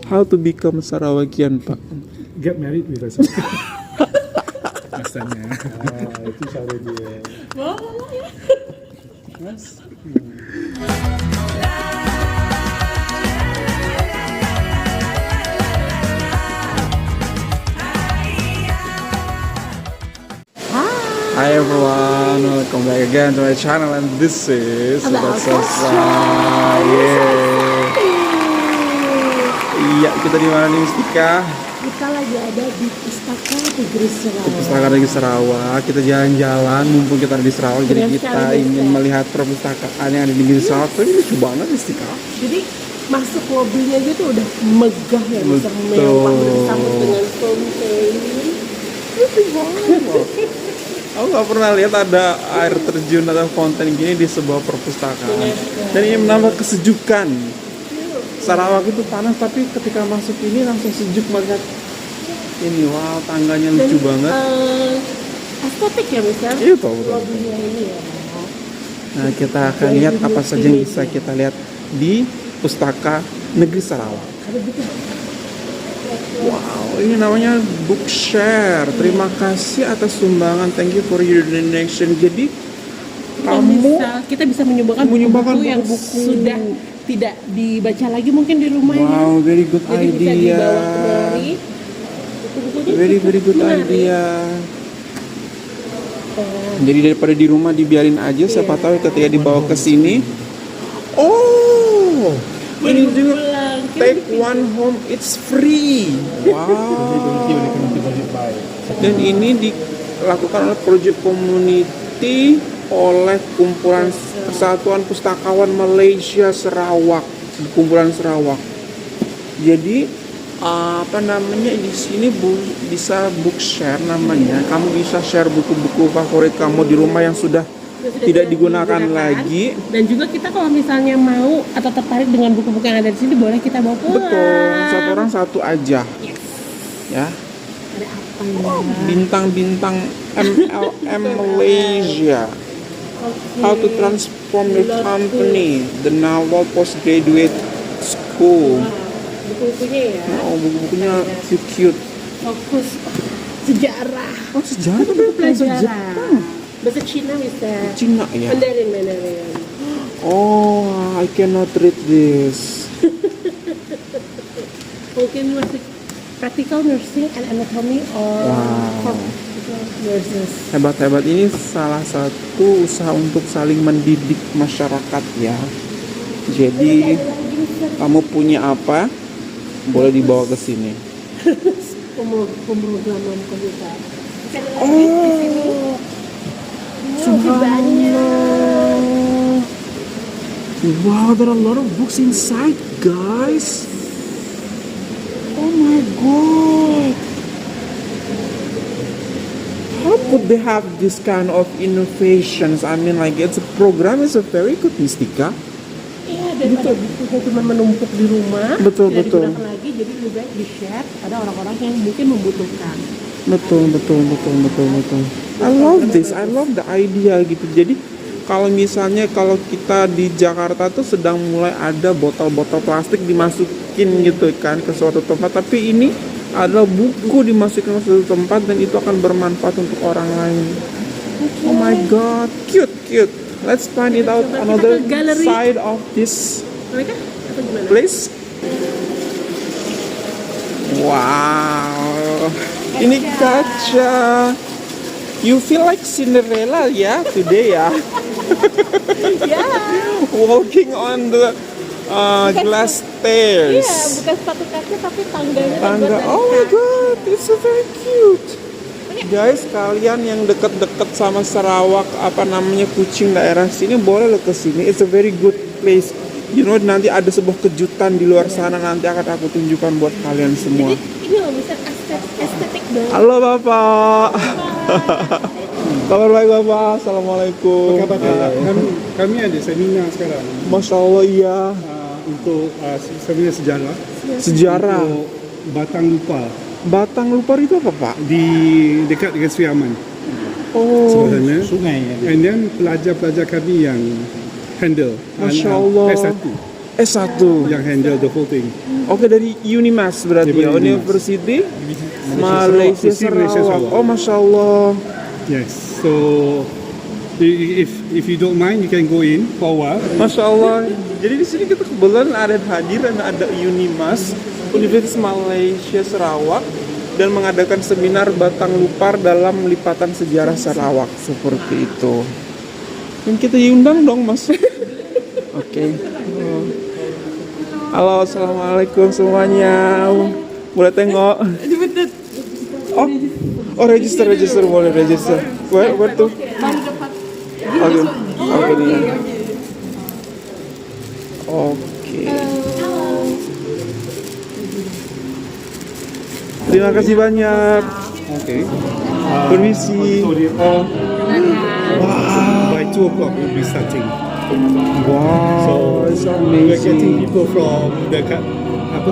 How to become Sarawakian, Pak? Get married with us. Asalnya. Itu cara dia. Mas. Hi everyone, welcome back again to my channel and this is Sobat Sosra. Iya, kita di mana nih Mistika? Kita lagi ada di Pustaka Negeri Sarawak. Pustaka Negeri Sarawak. Kita jalan-jalan, mumpung kita ada di Sarawak, jadi kita ingin melihat perpustakaan yang ada di Negeri Sarawak. Ini lucu banget Mistika. Jadi masuk mobilnya gitu udah megah ya, bisa mewah bersambut dengan fontaine. Lucu banget. Aku nggak pernah lihat ada air terjun atau fonten gini di sebuah perpustakaan. Dan ini menambah kesejukan. Sarawak itu panas, tapi ketika masuk ini langsung sejuk banget. Ini wow, tangganya lucu banget. Estetik ya misalnya. Iya betul. Lobbynya ini ya. Nah kita akan lihat apa saja yang bisa kita lihat di Pustaka Negeri Sarawak. Wow, ini namanya Bookshare. Terima kasih atas sumbangan. Thank you for your donation. Jadi kita bisa menyumbangkan buku yang sudah tidak dibaca lagi mungkin di rumah ya. Wow, very good Jadi idea. bisa dibawa kemari. Buku-bukunya Very good idea. Jadi daripada di rumah dibiarin aja, siapa tahu ketika dibawa ke sini. Oh, ini juga take one home, it's free. Wow. Dan ini dilakukan oleh Project Community oleh kumpulan Persatuan Pustakawan Malaysia Sarawak, kumpulan Sarawak. Jadi apa namanya di sini bisa Bookshare namanya. Kamu bisa share buku-buku favorit kamu di rumah yang sudah tidak digunakan lagi. Dan juga kita kalau misalnya mau atau tertarik dengan buku-buku yang ada di sini, boleh kita bawa pulang. Betul, satu orang satu aja. Yes. Ya. Ada apa ya? Bintang-bintang MLM Malaysia. Okay. How to transform your company. The Nawal Postgraduate School. Buku-bukunya ya. Oh, buku-bukunya cute. Fokus sejarah. Oh, sejarah tapi bahasa Jepang. Bahasa Cina bisa. Cina ya. Mandarin. Oh, I cannot read this. Mungkin masih practical nursing and anatomy or nurses. Hebat-hebat, ini salah satu usaha untuk saling mendidik masyarakat ya. Jadi kamu punya apa, boleh dibawa ke sini. Pemrograman komputer. Oh, subhanallah. Wow, there are a lot of books inside, guys. Oh my god. How could they have this kind of innovations? I mean, like, it's a program is a very good Mistika. Iya, daripada bukunya cuma menumpuk di rumah, Betul. digunakan lagi, jadi lebih baik di-share pada orang-orang yang mungkin membutuhkan. Betul. I love this. I love the idea gitu. Jadi kalau misalnya kalau kita di Jakarta tuh sedang mulai ada botol-botol plastik dimasukin gitu kan ke suatu tempat, tapi ini adalah buku dimasukkan ke suatu tempat dan itu akan bermanfaat untuk orang lain. Oh my god, cute. Let's find it out another side of this place. Wow, ini kaca. You feel like Cinderella ya today ya. Walking on the glass stairs. Iya, bukan sepatu kaki tapi tangganya. Oh my god, it's so very cute. Guys, kalian yang deket-deket sama Sarawak, apa namanya Kuching daerah sini, boleh lo ke sini. It's a very good place. You know, nanti ada sebuah kejutan di luar sana, nanti akan aku tunjukkan buat kalian semua. Ini loh bisa estetik dong. Halo Bapak. Kabar baik Bapak. Assalamualaikum. Apa kabar? Kami ada seminar sekarang. Masya Allah iya. Untuk seminar Sejarah. untuk Batang Lupa Batang Lupar itu apa Pak? di dekat dengan Sri Aman. Oh. Sebenarnya. Sungai ya. And then pelajar-pelajar kami yang handle Masya Allah. S1. S1. yang handle the whole thing. Oke, dari Unimas berarti Dari ya, Unimas. University Malaysia Sarawak. Sarawak. Oh, Masya Allah. Yes. So if you don't mind, you can go in for a while. Masya Allah. Jadi di sini kita kebetulan ada hadir dan ada Unimas, Universitas Malaysia Sarawak, dan mengadakan seminar Batang Lupar dalam lipatan sejarah Sarawak seperti itu. Dan kita diundang dong, Mas. Oke. Halo, assalamualaikum semuanya. Boleh tengok? Oh, register boleh register. Where tuh? Oke, oke nih. Oke. Terima kasih banyak. Oke. Permisi. Oh. By 2 o'clock we'll be starting. Wow, So it's we're getting amazing. people from the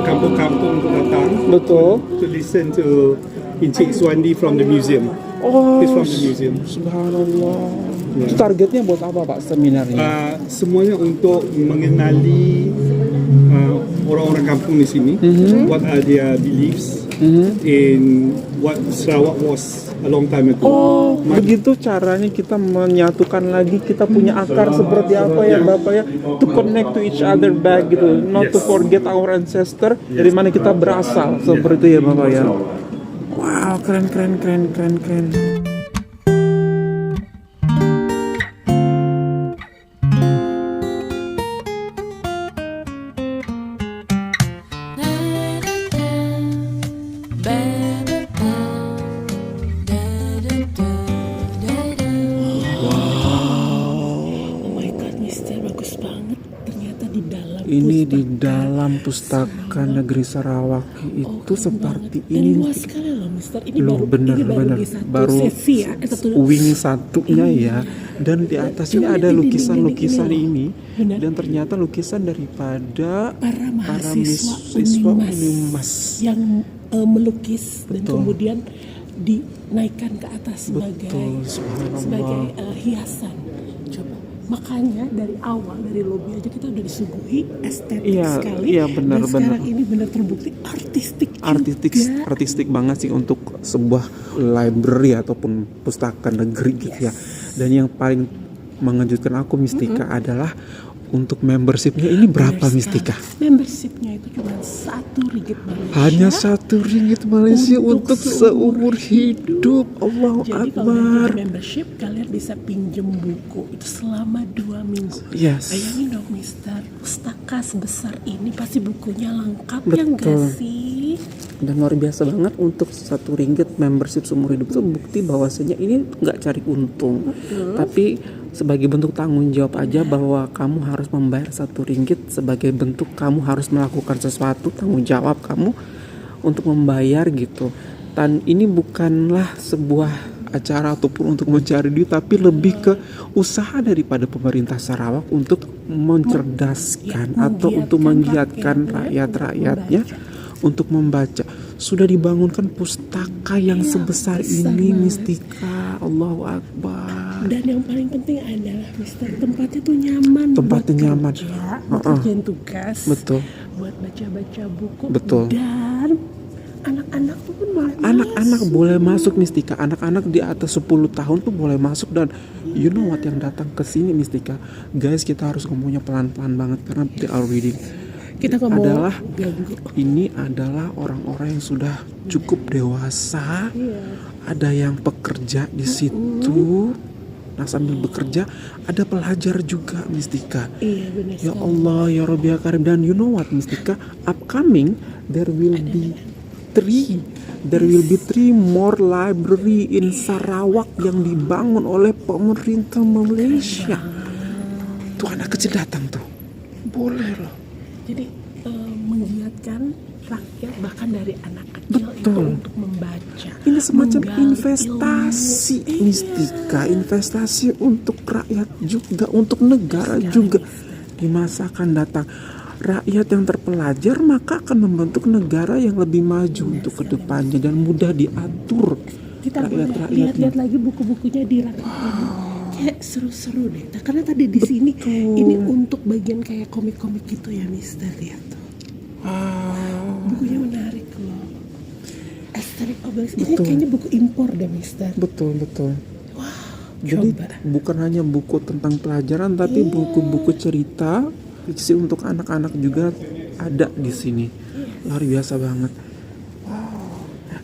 kampung-kampung untuk datang Betul. to listen to Encik Suwandi from the museum. Oh, He's from the museum. subhanallah. Itu targetnya buat apa, Pak, seminarnya? Semuanya untuk mengenali orang-orang kampung di sini, what are their beliefs in what Sarawak was a long time ago. Oh, begitu caranya kita menyatukan lagi, kita punya akar seperti apa ya Bapak ya, to connect to each other back gitu, not to Yes. forget our ancestor, dari mana kita berasal, seperti itu ya Bapak ya. Wow, keren. Oh my god, Mister, bagus banget. Ternyata di dalam Ini di pustaka. dalam Pustaka Negeri Sarawak itu Keren seperti banget. Dan ini. luas sekali loh, Mister. Ini Loh, baru bener. di satu Baru sesi ya. Satu wing satunya ya, dan di atas ini Coba ada lihat di lukisan-lukisan dinding-dinding ini, Benar. dan ternyata lukisan daripada para mahasiswa Unimas Unimas yang melukis dan Betul. kemudian dinaikkan ke atas sebagai Betul, subhanallah. sebagai hiasan. Coba, makanya dari awal dari lobi aja kita udah disuguhi estetik Iya, sekali. iya, benar, dan sekarang benar. ini benar terbukti artistik artistik banget sih untuk sebuah library ataupun pustaka negeri gitu ya. Dan yang paling mengejutkan aku Mistika adalah untuk membershipnya ini berapa Mistika? Membershipnya itu cuma RM1 Malaysia. Hanya RM1 Malaysia Untuk untuk seumur hidup. Allahu Jadi kalau Akbar. udah membership, kalian bisa pinjem buku itu selama 2 minggu. Yes. Bayangin dong, Mister, pustaka sebesar ini pasti bukunya lengkap ya Betul. enggak sih? Dan luar biasa banget untuk RM1 membership seumur hidup itu bukti bahwasanya ini nggak cari untung, tapi sebagai bentuk tanggung jawab aja bahwa kamu harus membayar RM1 sebagai bentuk kamu harus melakukan sesuatu, tanggung jawab kamu untuk membayar gitu. Dan ini bukanlah sebuah acara ataupun untuk mencari duit, tapi lebih ke usaha daripada pemerintah Sarawak untuk mencerdaskan atau untuk menggiatkan rakyat-rakyatnya untuk membaca. Sudah dibangunkan pustaka yang sebesar ini, Mistika. Allahu Akbar. Dan yang paling penting adalah, Mister, tempatnya tuh nyaman. Tempatnya buat nyaman. kerja, buat kerjain tugas, Betul. buat baca-baca buku. Betul. Dan anak-anak tuh pun boleh Anak-anak masuk. boleh masuk, Mistika. Anak-anak di atas 10 tahun tuh boleh masuk. Dan you know what, yang datang ke sini Mistika, guys, kita harus ngomongnya pelan-pelan banget karena they are reading. Kita nggak mau adalah ganggu. ini adalah orang-orang yang sudah cukup dewasa. Iya. Ada yang pekerja di situ. Nah, sambil bekerja ada pelajar juga, Mistika. Iya, benar Ya sekali. Allah, ya Rabbi ya Karim. Dan you know what, Mistika, upcoming there will be three more library in Sarawak yang dibangun oleh pemerintah Malaysia. Tuh anak kecil datang tuh. Boleh loh. Jadi menggiatkan rakyat bahkan dari anak kecil itu Betul. untuk membaca. Ini semacam menggali investasi, ilmu. Mistika, investasi untuk rakyat juga, untuk negara juga di masa akan datang. Rakyat yang terpelajar maka akan membentuk negara yang lebih maju untuk kedepannya dan mudah diatur Kita boleh rakyat-rakyatnya. lihat-lihat lagi buku-bukunya di rakyat ini. kayak seru-seru deh. Nah, karena tadi di sini ini untuk bagian kayak komik-komik gitu ya, Mister, lihat tuh. Bukunya menarik loh. Asterix Obelix ini kayaknya buku impor deh, Mister. Betul. Jadi Coba. bukan hanya buku tentang pelajaran, tapi buku-buku cerita fiksi untuk anak-anak juga ada di sini. Luar biasa banget.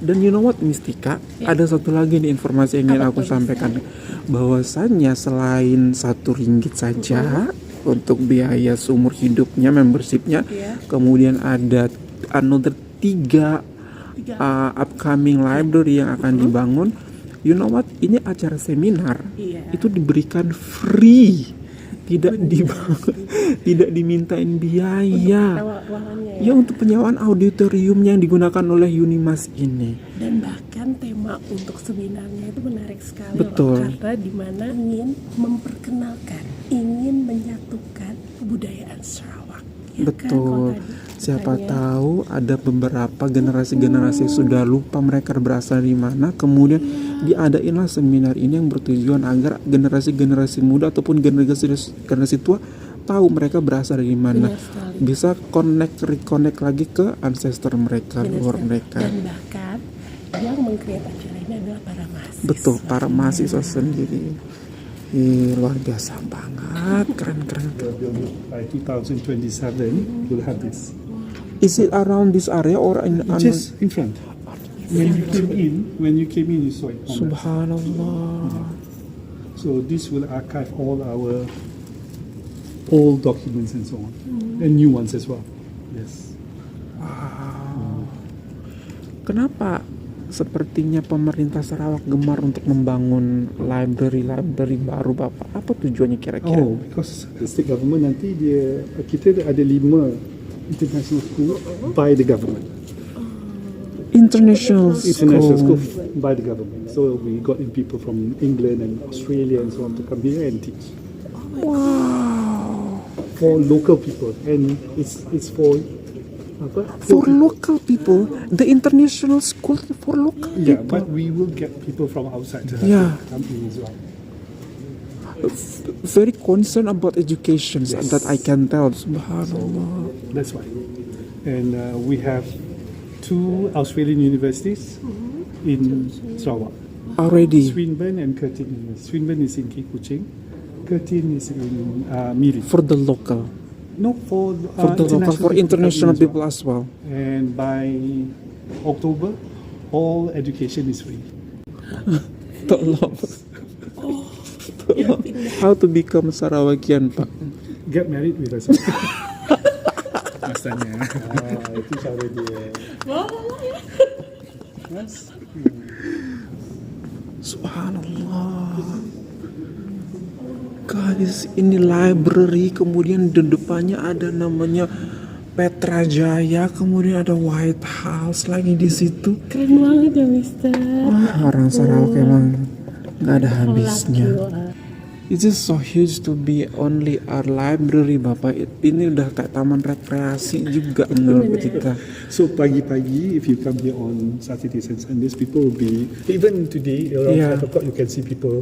Dan you know what, Mistika? Ada satu lagi nih informasi yang ingin aku sampaikan. Bahwasannya selain RM1 saja untuk biaya seumur hidupnya, membershipnya, kemudian ada another 3 upcoming library yang akan dibangun. You know what? Ini acara seminar. Itu diberikan free. Tidak dimintain biaya. Ya, untuk penyewaan auditoriumnya yang digunakan oleh Unimas ini. Dan bahkan tema untuk seminarnya itu menarik sekali. Betul. Karena dimana ingin memperkenalkan, ingin menyatukan kebudayaan Sarawak. Ya Betul. Kan, Siapa tahu ada beberapa generasi-generasi sudah lupa mereka berasal dari mana, kemudian diadainlah seminar ini yang bertujuan agar generasi-generasi muda ataupun generasi tua tahu mereka berasal dari mana, bisa reconnect lagi ke ancestor mereka, luar mereka. Dan bahkan yang mengkreat acara ini adalah para mahasiswa. Betul, para mahasiswa sendiri. Luar biasa banget, keren. By 2027, we'll have this. Is it around this area or in Just in front. When you came in, you saw it. Subhanallah. So this will archive all our old documents and so on, and new ones as well. Yes. Wow. Kenapa sepertinya pemerintah Sarawak gemar untuk membangun library baru, Bapak? Apa tujuannya kira-kira? Oh, because the state government nanti kita ada 5 international school by the government. International school. By the government. So we got in people from England and Australia and so on to come here and teach. Wow. For local people, and it's for local people. The international school for local yeah, people. but we will get people from outside to Yeah. come in as well. Very concerned about education, that I can tell. Subhanallah. That's why. And we have 2 Australian universities in Sarawak. Already. Swinburne and Curtin University. Swinburne is in Kuching. Curtin is in Miri. For the local. No, for the local, for international people as well. And by October, all education is free. Tolong. How to become Sarawakian, Pak? Get married with us. Masanya. Itu cara dia. Yes. Subhanallah. Guys, ini library, kemudian di depannya ada namanya Petra Jaya, kemudian ada White House lagi di situ. Keren banget ya, Mister. Orang Sarawak emang nggak ada habisnya. It's just so huge to be only our library, Bapak. Ini udah kayak taman rekreasi juga menurut kita. So pagi-pagi, if you come here on Saturdays and Sundays, people will be, even today around 5 o'clock, you can see people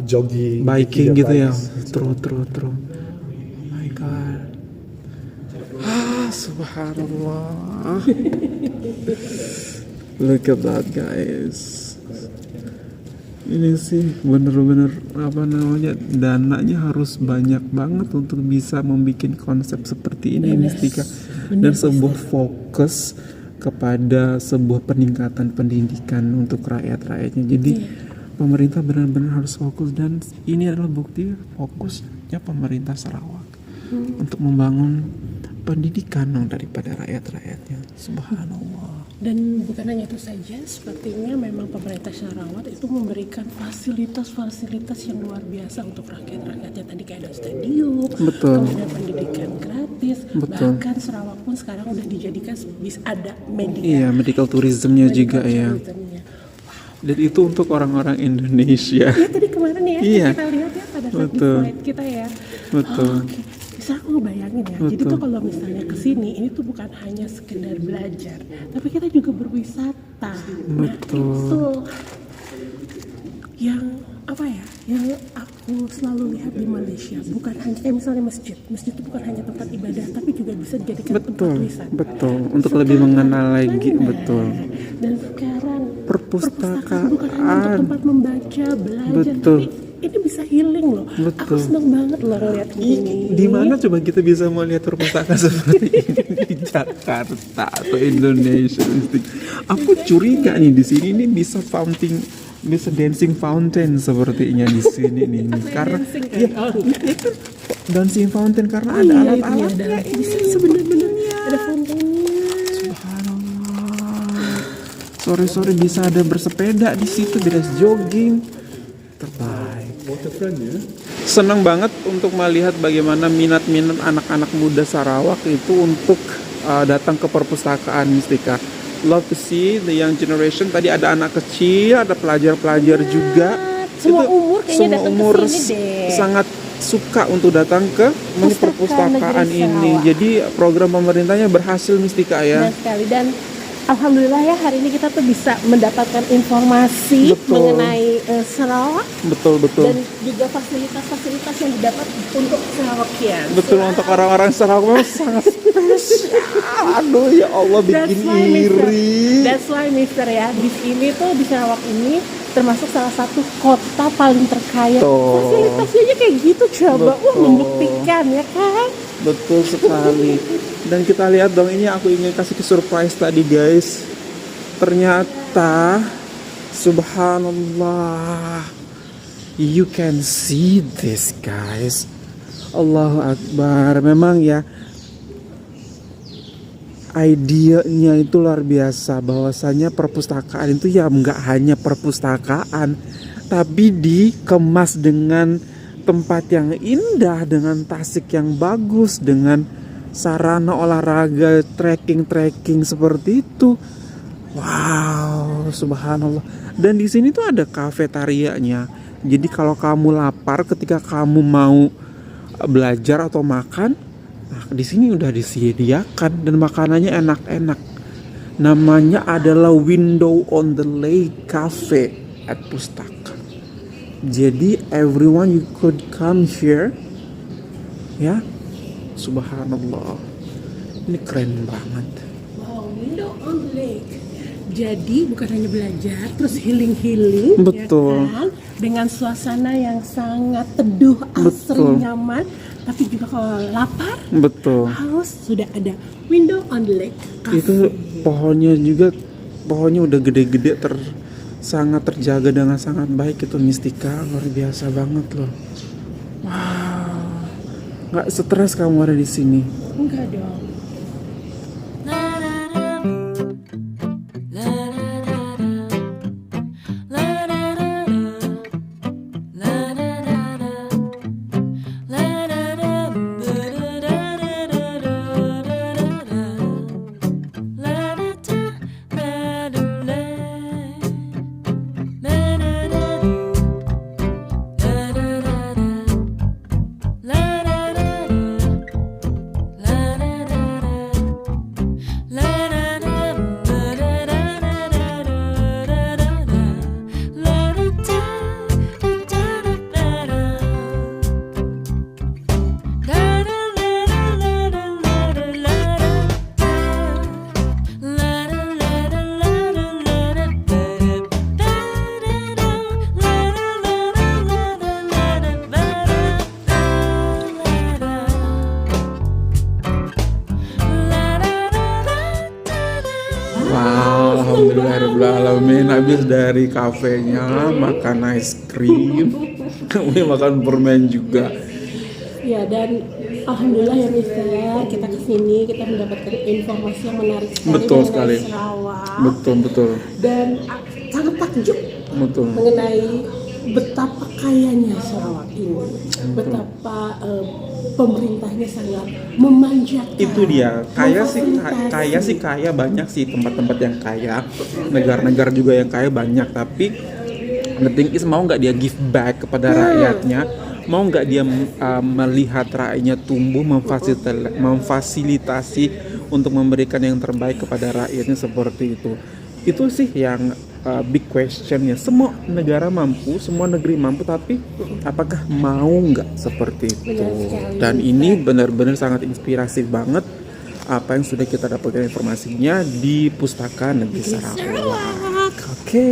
jogging, biking gitu ya. bikes. True. Oh my God. Subhanallah. Look at that, guys. Ini sih bener-bener dananya harus banyak banget untuk bisa membuat konsep seperti ini, Mistika. Dan sebuah fokus kepada sebuah peningkatan pendidikan untuk rakyat-rakyatnya. Jadi pemerintah benar-benar harus fokus, dan ini adalah bukti fokusnya pemerintah Sarawak untuk membangun pendidikan daripada rakyat-rakyatnya. Subhanallah. Dan bukan hanya itu saja, sepertinya memang pemerintah Sarawak itu memberikan fasilitas-fasilitas yang luar biasa untuk rakyat-rakyatnya. Tadi kayak ada stadium, kemudian pendidikan gratis, bahkan Sarawak pun sekarang udah dijadikan bisa ada medical tourismnya juga ya. Dan itu untuk orang-orang Indonesia. Iya, tadi kemarin ya kita lihat ya pada saat di flight kita ya. Betul. Bisa aku bayangin ya. Jadi tuh kalau misalnya kesini, ini tuh bukan hanya sekedar belajar, tapi kita juga berwisata. Nah, itu yang apa ya? Yang aku aku selalu lihat di Malaysia, bukan hanya kayak misalnya masjid itu bukan hanya tempat ibadah, tapi juga bisa dijadikan tempat wisata. Betul, untuk lebih mengenal lagi, betul. Dan sekarang Perpustakaan bukan hanya untuk tempat membaca, belajar, betul. tapi ini bisa healing loh. Betul. Aku seneng banget loh ngeliat ini. Di mana coba kita bisa melihat perpustakaan seperti ini di Jakarta atau Indonesia? Aku curiga nih di sini nih bisa dancing fountain sepertinya di sini nih. Karena ya, ini kan dancing fountain karena ada alat-alatnya ini. Sebenarnya ada fountainnya. Subhanallah. Sore-sore bisa ada bersepeda di situ, beres jogging. Terbaik. Waterfront ya. Senang banget untuk melihat bagaimana minat-minat anak-anak muda Sarawak itu untuk datang ke perpustakaan Mistika. Love to see the young generation. Tadi ada anak kecil, ada pelajar-pelajar juga. Semua Itu umur kayaknya semua datang umur ke sini deh. sangat suka untuk datang ke perpustakaan Negeri ini. Sarawak. Jadi program pemerintahnya berhasil Mistika ya. Benar sekali, dan alhamdulillah ya hari ini kita tuh bisa mendapatkan informasi Betul. mengenai Sarawak Betul. dan juga fasilitas-fasilitas yang didapat untuk Sarawakian. Betul, untuk orang-orang Sarawak sangat spesial. Aduh ya Allah, bikin iri. That's why Mister ya, di sini tuh di Sarawak ini termasuk salah satu kota paling terkaya. Betul. Fasilitasnya aja kayak gitu, coba. Wah, Betul. membuktikan ya kan. Betul sekali. Dan kita lihat dong, ini aku ingin kasih ke surprise tadi guys. Ternyata subhanallah, you can see this guys. Allahu Akbar. Memang ya, idenya itu luar biasa, bahwasanya perpustakaan itu ya nggak hanya perpustakaan, tapi dikemas dengan tempat yang indah, dengan tasik yang bagus, dengan sarana olahraga, trekking seperti itu. Wow, subhanallah. Dan di sini tuh ada kafetarianya. Jadi kalau kamu lapar ketika kamu mau belajar atau makan, nah, di sini udah disediakan dan makanannya enak-enak. Namanya adalah Window on the Lake Cafe at Pustaka. Jadi everyone you could come here, ya, subhanallah, ini keren banget. Wow, Window on the Lake. Jadi bukan hanya belajar, terus healing, Betul. ya kan? Dengan suasana yang sangat teduh, asri, Betul. nyaman. Tapi juga kalau lapar, Betul. haus, sudah ada Window on the Lake Cafe. Itu pohonnya udah gede-gede, sangat terjaga dengan sangat baik. Itu Mistika, luar biasa banget loh. Wow, nggak stres kamu ada di sini. Enggak dong. Wow, alhamdulillahirrahmanirrahim. Habis dari kafenya makan ice cream, kami makan permen juga. Ya, dan alhamdulillah ya Mister, kita kesini kita mendapatkan informasi yang menarik sekali Betul mengenai sekali. Sarawak. Betul. Dan sangat takjub Betul. mengenai betapa kayanya Sarawak ini, betapa pemerintahnya sangat memanjakan. Itu dia, kaya sih kaya banyak sih, tempat-tempat yang kaya, negara-negara juga yang kaya banyak, tapi the thing is, mau nggak dia give back kepada rakyatnya, mau nggak dia melihat rakyatnya tumbuh, memfasilitasi untuk memberikan yang terbaik kepada rakyatnya, seperti itu sih yang big question ya. Semua negara mampu, semua negeri mampu, tapi apakah mau nggak seperti itu? Dan ini benar-benar sangat inspiratif banget apa yang sudah kita dapatkan informasinya di Pustaka Negeri Sarawak. Oke.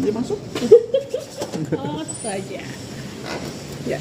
Dia masuk? Oh saja. Ya.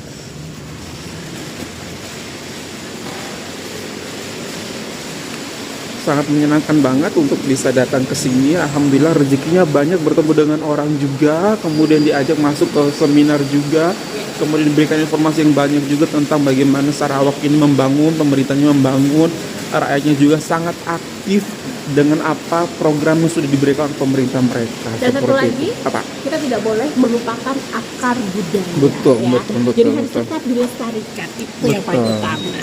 Sangat menyenangkan banget untuk bisa datang ke sini. Alhamdulillah rezekinya banyak, bertemu dengan orang juga, kemudian diajak masuk ke seminar juga, kemudian diberikan informasi yang banyak juga tentang bagaimana Sarawak ini membangun, pemerintahnya membangun, rakyatnya juga sangat aktif dengan apa program yang sudah diberikan oleh pemerintah mereka. Dan satu Seperti lagi, itu. Apa? kita tidak boleh melupakan akar budaya. Betul, ya. betul, Jadi betul, harus betul. tetap dilestarikan, itu yang paling Betul. utama.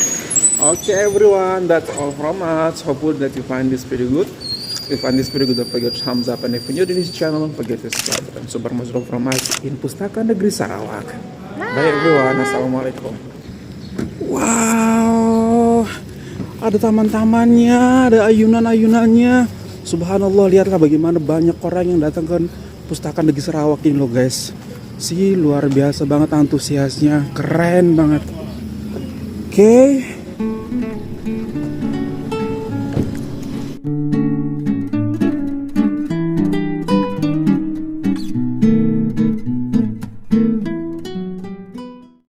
Okay everyone, that's all from us. Hopefully that you find this video good. If you find this video good, don't forget to thumbs up, and if you're new to this channel, don't forget to subscribe. And super much love from us in Pustaka Negeri Sarawak. Bye everyone, assalamualaikum. Wow, ada taman-tamannya, ada ayunan-ayunannya. Subhanallah, lihatlah bagaimana banyak orang yang datang ke Pustaka Negeri Sarawak ini loh guys. Luar biasa banget antusiasnya, keren banget. Oke.